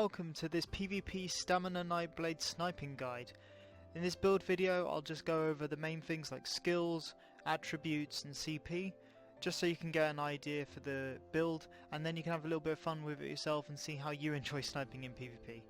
welcome to this PvP Stamina Nightblade Sniping guide. In this build video I'll just go over the main things like skills, attributes and CP, just so you can get an idea for the build, and then you can have a little bit of fun with it yourself and see how you enjoy sniping in PvP.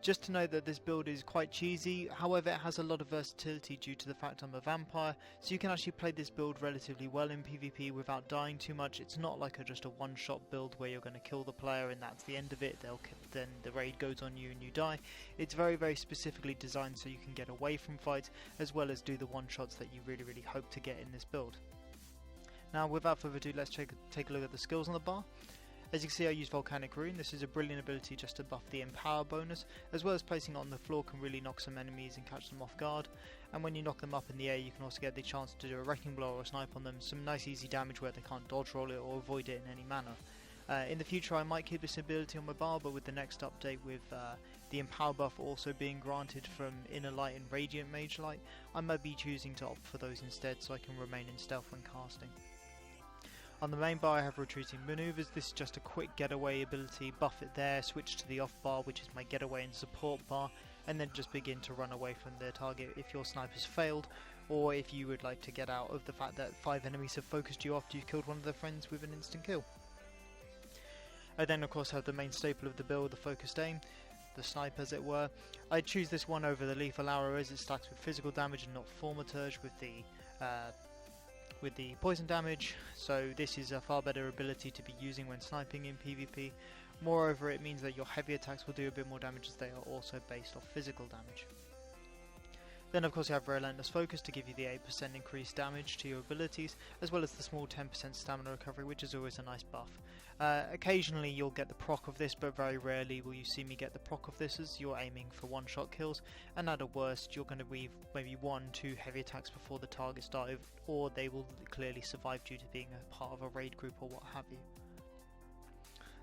Just to note that this build is quite cheesy, however it has a lot of versatility due to the fact I'm a vampire, so you can actually play this build relatively well in PvP without dying too much. It's not like just a one-shot build where you're going to kill the player and that's the end of it, then the raid goes on you and you die. It's very specifically designed so you can get away from fights as well as do the one-shots that you really hope to get in this build. Now without further ado, let's take a look at the skills on the bar. As you can see, I use Volcanic Rune. This is a brilliant ability just to buff the Empower bonus, as well as placing it on the floor can really knock some enemies and catch them off guard. And when you knock them up in the air, you can also get the chance to do a Wrecking Blow or a Snipe on them, some nice easy damage where they can't dodge roll it or avoid it in any manner. In the future I might keep this ability on my bar, but with the next update with the Empower buff also being granted from Inner Light and Radiant Mage Light, I might be choosing to opt for those instead so I can remain in stealth when casting. On the main bar I have Retreating Maneuvers. This is just a quick getaway ability, buff it there, switch to the off bar which is my getaway and support bar, and then just begin to run away from the target if your snipe has failed, or if you would like to get out of the fact that 5 enemies have focused you after you've killed one of their friends with an instant kill. I then of course have the main staple of the build, the focused aim, the snipe as it were. I choose this one over the lethal arrow as it stacks with physical damage and not thaumaturge with the poison damage, so this is a far better ability to be using when sniping in PvP. Moreover, it means that your heavy attacks will do a bit more damage as they are also based off physical damage. Then of course you have Relentless Focus to give you the 8% increased damage to your abilities, as well as the small 10% stamina recovery, which is always a nice buff. Occasionally you'll get the proc of this, but very rarely will you see me get the proc of this as you're aiming for one-shot kills, and at a worst you're going to be maybe 1-2 heavy attacks before the target start, or they will clearly survive due to being a part of a raid group or what have you.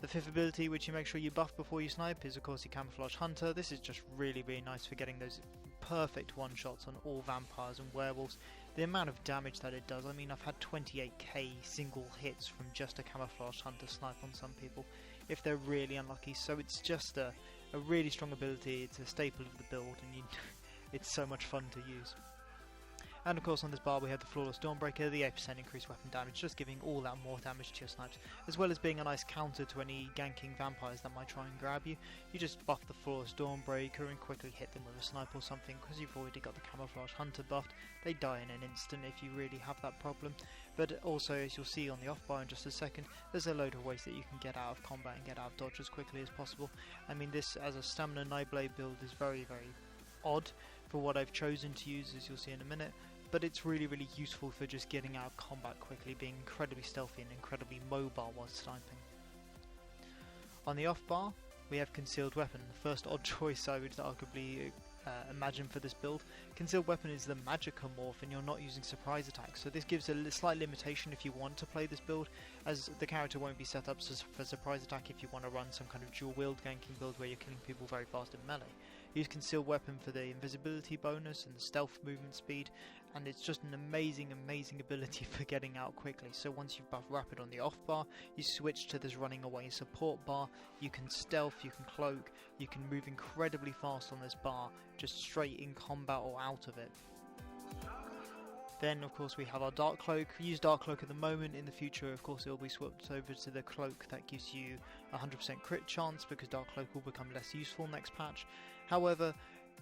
The fifth ability, which you make sure you buff before you snipe, is of course the Camouflage Hunter. This is just really nice for getting those perfect one-shots on all vampires and werewolves. The amount of damage that it does, I mean I've had 28k single hits from just a Camouflage Hunter snipe on some people if they're really unlucky, so it's just a really strong ability. It's a staple of the build and it's so much fun to use. And of course on this bar we have the Flawless Dawnbreaker, the 8% increased weapon damage, just giving all that more damage to your snipes, as well as being a nice counter to any ganking vampires that might try and grab you. You just buff the Flawless Dawnbreaker and quickly hit them with a snipe or something, because you've already got the Camouflage Hunter buffed. They die in an instant if you really have that problem. But also, as you'll see on the off bar in just a second, there's a load of ways that you can get out of combat and get out of dodge as quickly as possible. I mean, this as a Stamina Nightblade build is very odd for what I've chosen to use, as you'll see in a minute, but it's really useful for just getting out of combat quickly, being incredibly stealthy and incredibly mobile while sniping. On the off bar we have Concealed Weapon, the first odd choice I would arguably imagine for this build. Concealed Weapon is the Magicka morph and you're not using surprise attacks, so this gives a slight limitation if you want to play this build, as the character won't be set up for surprise attack if you want to run some kind of dual wield ganking build where you're killing people very fast in melee. Use Concealed Weapon for the invisibility bonus and the stealth movement speed, and it's just an amazing ability for getting out quickly. So once you've buffed Rapid on the off bar, you switch to this running away support bar. You can stealth, you can cloak, you can move incredibly fast on this bar, just straight in combat or out of it. Then of course we have our Dark Cloak. We use Dark Cloak at the moment. In the future of course it will be swapped over to the Cloak that gives you 100% crit chance, because Dark Cloak will become less useful next patch. However,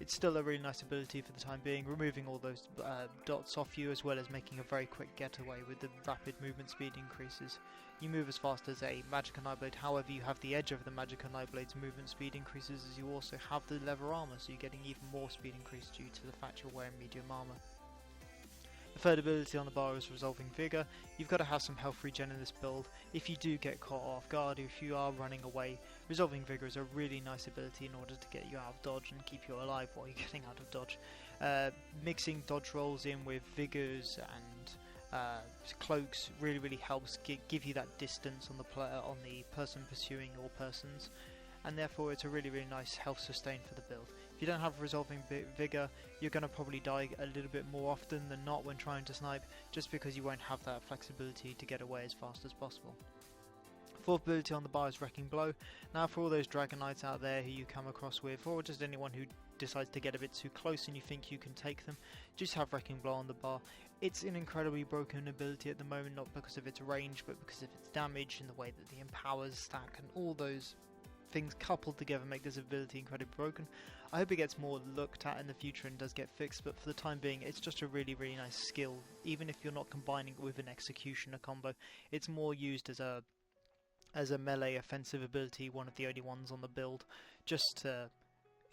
it's still a really nice ability for the time being, removing all those dots off you, as well as making a very quick getaway with the rapid movement speed increases. You move as fast as a Magicka Nightblade, however you have the edge of the Magicka Nightblade's movement speed increases, as you also have the leather armour, so you're getting even more speed increase due to the fact you're wearing medium armour. The third ability on the bar is Resolving Vigour. You've got to have some health regen in this build. If you do get caught off guard, if you are running away, Resolving Vigour is a really nice ability in order to get you out of dodge and keep you alive while you're getting out of dodge. Mixing dodge rolls in with vigors and cloaks really helps give you that distance on the person pursuing or persons, and therefore it's a really nice health sustain for the build. If you don't have Resolving Vigour, you're going to probably die a little bit more often than not when trying to snipe, just because you won't have that flexibility to get away as fast as possible. Fourth ability on the bar is Wrecking Blow. Now for all those Dragon Knights out there who you come across with, or just anyone who decides to get a bit too close and you think you can take them, just have Wrecking Blow on the bar. It's an incredibly broken ability at the moment, not because of its range, but because of its damage and the way that the empowers stack and all those things coupled together make this ability incredibly broken. I hope it gets more looked at in the future and does get fixed, but for the time being it's just a really nice skill. Even if you're not combining it with an executioner combo, it's more used as a melee offensive ability, one of the only ones on the build, just to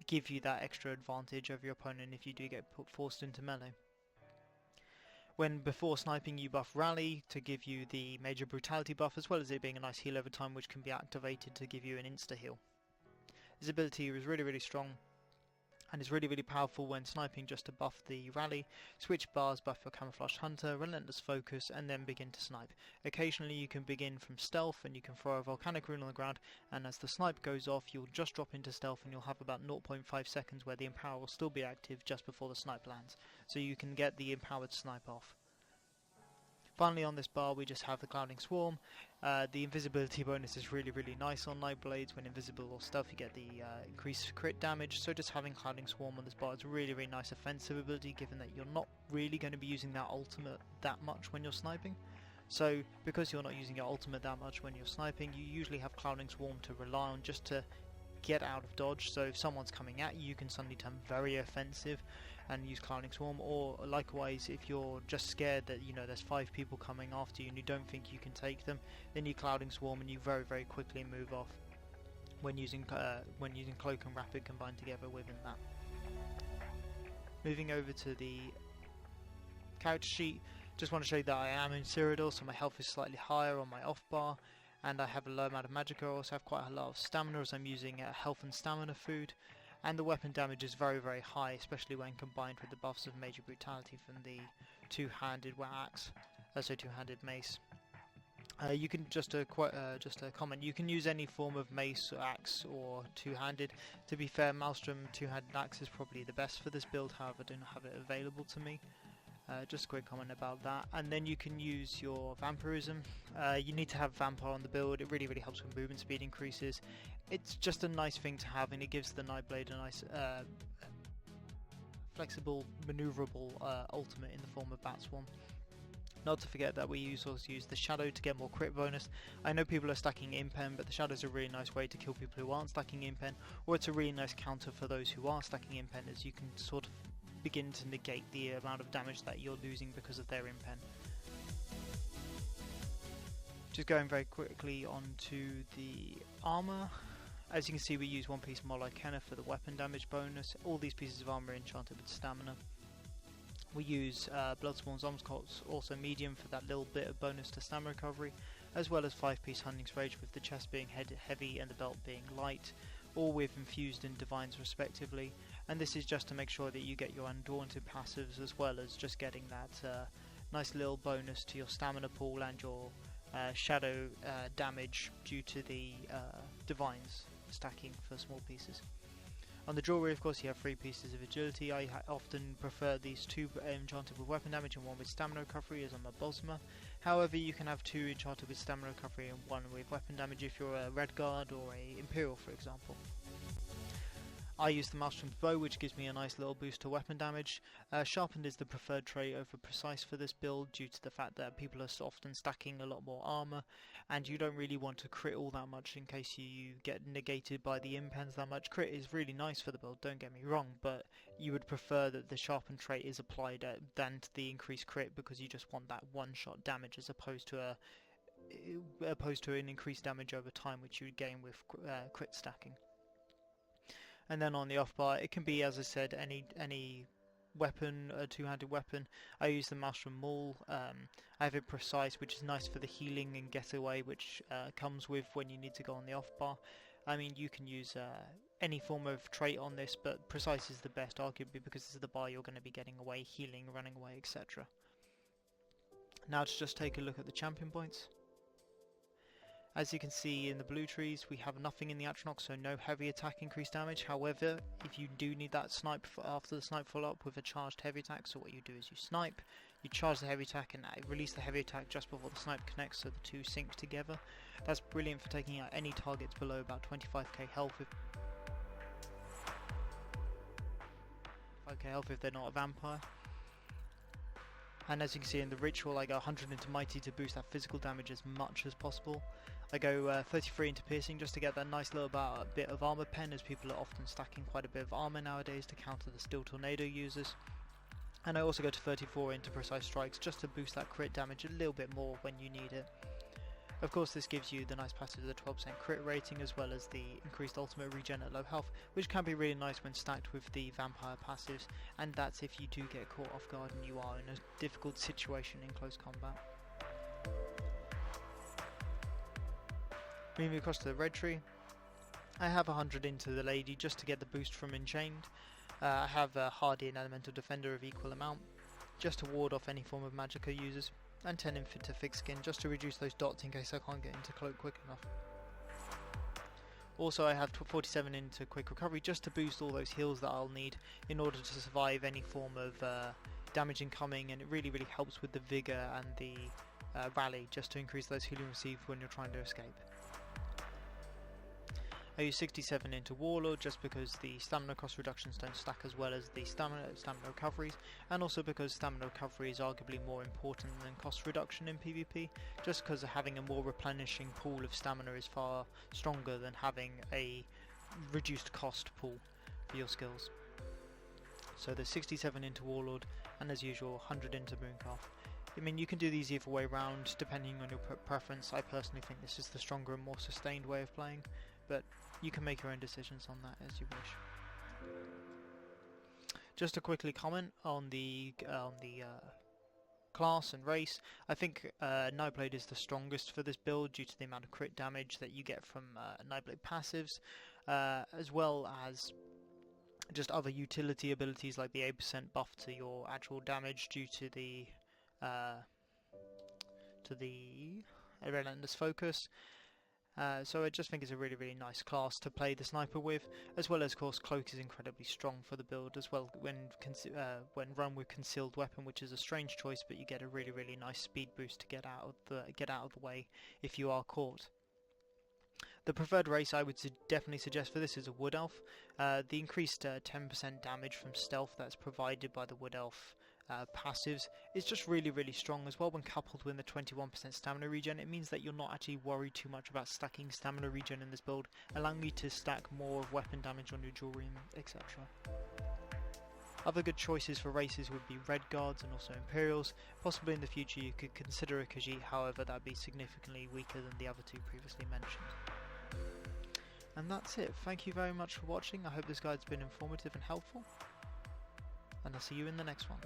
give you that extra advantage over your opponent if you do get forced into melee. When before sniping you buff Rally to give you the major brutality buff, as well as it being a nice heal over time which can be activated to give you an insta heal. This ability is really strong and is really powerful when sniping, just to buff the Rally, switch bars, buff your Camouflaged Hunter, Relentless Focus, and then begin to snipe. Occasionally you can begin from stealth and you can throw a Volcanic Rune on the ground, and as the snipe goes off you'll just drop into stealth and you'll have about 0.5 seconds where the empower will still be active just before the snipe lands, so you can get the empowered snipe off. Finally on this bar we just have the Clouding Swarm. The invisibility bonus is really nice on Nightblades. When invisible or stealth you get the increased crit damage, so just having Clouding Swarm on this bar is a really nice offensive ability, given that you're not really going to be using that ultimate that much when you're sniping. So because you're not using your ultimate that much when you're sniping, you usually have Clouding Swarm to rely on just to get out of dodge. So if someone's coming at you, you can suddenly turn very offensive and use Clouding Swarm, or likewise if you're just scared that there's 5 people coming after you and you don't think you can take them, then you Clouding Swarm and you very quickly move off when using Cloak and Rapid combined together within that. Moving over to the character sheet, just want to show you that I am in Cyrodiil, so my health is slightly higher on my off bar, and I have a low amount of magicka. I also have quite a lot of stamina as I'm using health and stamina food. And the weapon damage is very high, especially when combined with the buffs of Major Brutality from the two-handed axe, also two-handed mace. You can just a comment. You can use any form of mace, or axe, or two-handed. To be fair, Maelstrom two-handed axe is probably the best for this build. However, I don't have it available to me. Just a quick comment about that. And then you can use your vampirism. You need to have vampire on the build. It really helps when movement speed increases. It's just a nice thing to have, and it gives the Nightblade a nice flexible, maneuverable ultimate in the form of Bat Swarm. Not to forget that we also use the Shadow to get more crit bonus. I know people are stacking Impen, but the Shadow is a really nice way to kill people who aren't stacking Impen, or it's a really nice counter for those who are stacking Impen, as you can sort of begin to negate the amount of damage that you're losing because of their Impen. Just going very quickly onto the armor. As you can see, we use one piece Molai Kenna for the weapon damage bonus. All these pieces of armor are enchanted with stamina. We use Bloodspawn's Omscots, also medium, for that little bit of bonus to stamina recovery, as well as 5-piece Hunting's Rage, with the chest being heavy and the belt being light, all with infused and divines respectively. And this is just to make sure that you get your undaunted passives, as well as just getting that nice little bonus to your stamina pool and your shadow damage due to the divines stacking for small pieces. On the jewelry, of course, you have 3 pieces of agility. I often prefer these 2 enchanted with weapon damage and 1 with stamina recovery, as I'm a Bosma. However, you can have 2 enchanted with stamina recovery and 1 with weapon damage if you're a Red Guard or a Imperial, for example. I use the Maelstrom's Bow, which gives me a nice little boost to weapon damage. Sharpened is the preferred trait over Precise for this build, due to the fact that people are often stacking a lot more armor, and you don't really want to crit all that much in case you get negated by the impens that much. Crit is really nice for the build, don't get me wrong, but you would prefer that the Sharpened trait is applied than to the increased crit, because you just want that one-shot damage as opposed to an increased damage over time, which you would gain with crit stacking. And then on the off bar, it can be, as I said, any weapon, a two-handed weapon. I use the Maelstrom Maul. I have it Precise, which is nice for the healing and getaway, which comes with when you need to go on the off bar. I mean, you can use any form of trait on this, but Precise is the best, arguably, because this is the bar you're going to be getting away, healing, running away, etc. Now to just take a look at the champion points. As you can see in the blue trees, we have nothing in the Atronach, so no heavy attack increased damage. However, if you do need that snipe after the snipe follow up with a charged heavy attack, so what you do is you snipe, you charge the heavy attack and release the heavy attack just before the snipe connects, so the two sync together. That's brilliant for taking out any targets below about 25k health if they're not a vampire. And as you can see in the ritual, I go 100 into mighty to boost that physical damage as much as possible. I go 33 into piercing just to get that nice little bit of armor pen, as people are often stacking quite a bit of armor nowadays to counter the steel tornado users. And I also go to 34 into precise strikes just to boost that crit damage a little bit more when you need it. Of course, this gives you the nice passive of the 12% crit rating, as well as the increased ultimate regen at low health, which can be really nice when stacked with the vampire passives, and that's if you do get caught off guard and you are in a difficult situation in close combat. Moving across to the red tree, I have 100 into the lady just to get the boost from Enchained. I have a Hardy and Elemental Defender of equal amount, just to ward off any form of Magicka users, and 10 into thick skin just to reduce those dots in case I can't get into cloak quick enough. Also, I have 47 into quick recovery just to boost all those heals that I'll need in order to survive any form of damage incoming, and it really helps with the vigor and the rally just to increase those healing received when you're trying to escape. I use 67 into Warlord just because the stamina cost reductions don't stack as well as the stamina recoveries, and also because stamina recovery is arguably more important than cost reduction in PvP, just because having a more replenishing pool of stamina is far stronger than having a reduced cost pool for your skills. So there's 67 into Warlord, and as usual 100 into Mooncalf. I mean, you can do these either way round depending on your preference. I personally think this is the stronger and more sustained way of playing, but you can make your own decisions on that as you wish. Just to quickly comment on the class and race, I think Nightblade is the strongest for this build due to the amount of crit damage that you get from Nightblade passives, as well as just other utility abilities like the 8% buff to your actual damage due to the Relentless Focus. So I just think it's a really nice class to play the sniper with, as well as, of course, cloak is incredibly strong for the build as well when run with concealed weapon, which is a strange choice, but you get a really nice speed boost to get out of the way if you are caught. The preferred race I would definitely suggest for this is a Wood Elf. The increased 10% damage from stealth that's provided by the Wood Elf passives is just really strong as well. When coupled with the 21% stamina regen, it means that you're not actually worried too much about stacking stamina regen in this build, allowing you to stack more of weapon damage on your jewelry, etc. Other good choices for races would be Red Guards and also Imperials. Possibly in the future you could consider a Khajiit, however that would be significantly weaker than the other two previously mentioned. And that's it. Thank you very much for watching. I hope this guide's been informative and helpful, and I'll see you in the next one.